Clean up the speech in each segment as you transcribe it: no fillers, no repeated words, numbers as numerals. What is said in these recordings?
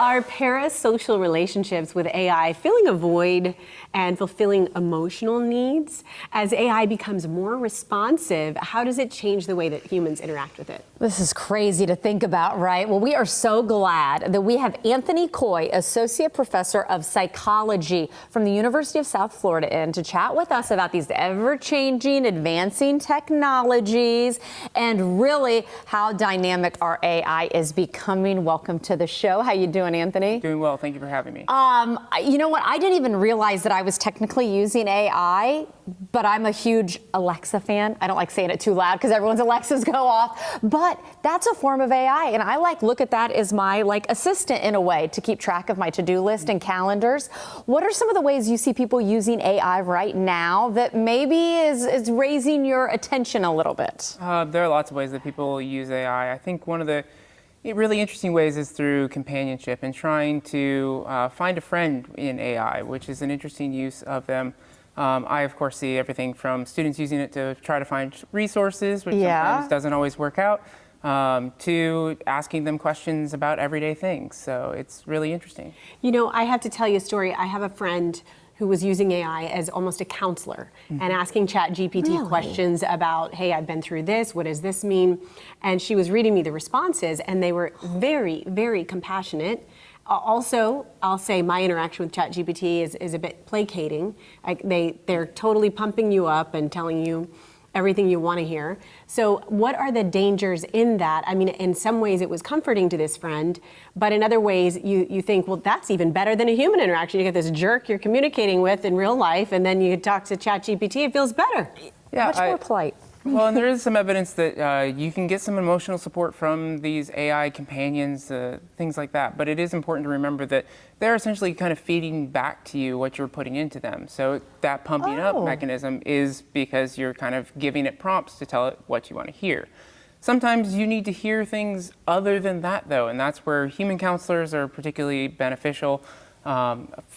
Are parasocial relationships with AI filling a void and fulfilling emotional needs? As AI becomes more responsive, how does it change the way that humans interact with it? This is crazy to think about, right? Well, we are so glad that we have Anthony Coy, Associate Professor of Psychology from the University of South Florida, in to chat with us about these ever-changing, advancing technologies and really how dynamic our AI is becoming. Welcome to the show. How you doing, Anthony? Doing well. Thank you for having me. You know what? I didn't even realize that I was technically using AI, but I'm a huge Alexa fan. I don't like saying it too loud because everyone's Alexas go off, but that's a form of AI, and I look at that as my assistant in a way to keep track of my to-do list and calendars. What are some of the ways you see people using AI right now that maybe is raising your attention a little bit? There are lots of ways that people use AI. I think one of the really interesting ways is through companionship and trying to find a friend in AI, which is an interesting use of them. I, of course, see everything from students using it to try to find resources, which sometimes doesn't always work out, to asking them questions about everyday things. So it's really interesting. You know, I have to tell you a story. I have a friend who was using AI as almost a counselor and asking ChatGPT questions about, hey, I've been through this, what does this mean? And she was reading me the responses, and they were very, very compassionate. Also, I'll say my interaction with ChatGPT is a bit placating. They're totally pumping you up and telling you everything you want to hear. So what are the dangers in that? I mean, in some ways it was comforting to this friend, but in other ways you think, well, that's even better than a human interaction. You get this jerk you're communicating with in real life, and then you talk to ChatGPT, it feels better. Yeah, much more polite. Well, and there is some evidence that you can get some emotional support from these AI companions, things like that. But it is important to remember that they're essentially kind of feeding back to you what you're putting into them. So that pumping up mechanism is because you're kind of giving it prompts to tell it what you want to hear. Sometimes you need to hear things other than that, though, and that's where human counselors are particularly beneficial.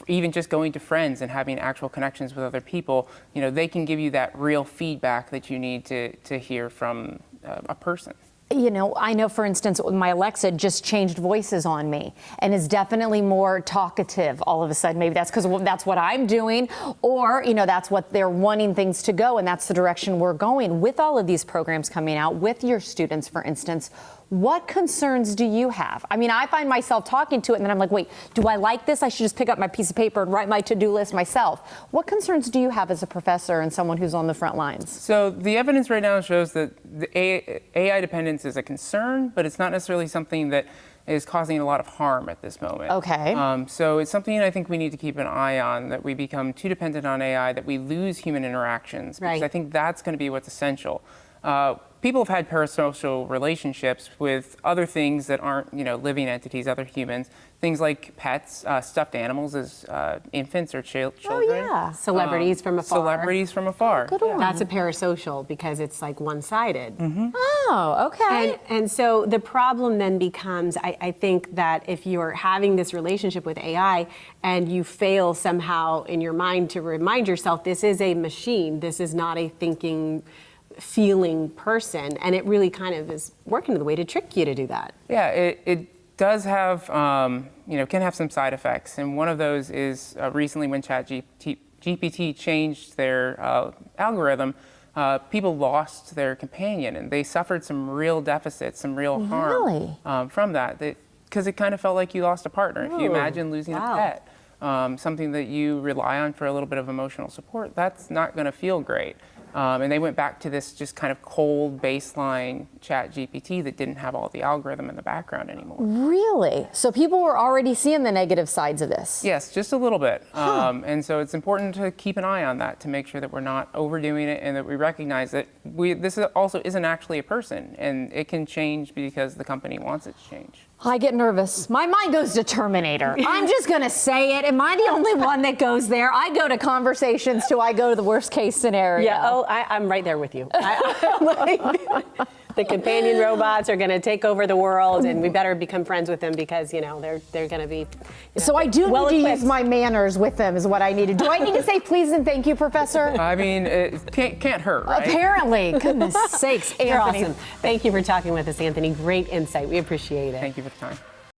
Even just going to friends and having actual connections with other people, they can give you that real feedback that you need to hear from a person. I know, for instance, my Alexa just changed voices on me and is definitely more talkative all of a sudden. Maybe that's because that's what I'm doing, or, that's what they're wanting things to go, and that's the direction we're going. With all of these programs coming out, with your students, for instance, what concerns do you have? I mean, I find myself talking to it, and then I'm like, wait, do I like this? I should just pick up my piece of paper and write my to-do list myself. What concerns do you have as a professor and someone who's on the front lines? So the evidence right now shows that the AI dependence is a concern, but it's not necessarily something that is causing a lot of harm at this moment. Okay. So it's something I think we need to keep an eye on, that we become too dependent on AI, that we lose human interactions. Because I think that's going to be what's essential. People have had parasocial relationships with other things that aren't, living entities, other humans. Things like pets, stuffed animals as infants or children. Oh, yeah. Celebrities from afar. Celebrities from afar. Good one. That's a parasocial because it's one-sided. Mm-hmm. Oh, okay. And so the problem then becomes, I think that if you're having this relationship with AI and you fail somehow in your mind to remind yourself, this is a machine, this is not a thinking, feeling person, and it really kind of is working the way to trick you to do that. Yeah, it does have, can have some side effects, and one of those is recently when ChatGPT changed their algorithm, people lost their companion, and they suffered some real deficits, some real harm from that, because it kind of felt like you lost a partner. If you imagine losing a pet, something that you rely on for a little bit of emotional support, that's not going to feel great. And they went back to this just kind of cold baseline ChatGPT that didn't have all the algorithm in the background anymore. Really? So people were already seeing the negative sides of this? Yes, just a little bit. And so it's important to keep an eye on that to make sure that we're not overdoing it and that we recognize that this also isn't actually a person, and it can change because the company wants it to change. I get nervous. My mind goes to Terminator. I'm just going to say it. Am I the only one that goes there? I go to conversations till I go to the worst case scenario. Yeah, I'm right there with you. The companion robots are going to take over the world, and we better become friends with them because, they're going to be So I do need to use my manners with them is what I need to do. I need to say please and thank you, Professor? I mean, it can't hurt, right? Apparently. Goodness sakes, Anthony. You're awesome. Thank you for talking with us, Anthony. Great insight. We appreciate it. Thank you for the time.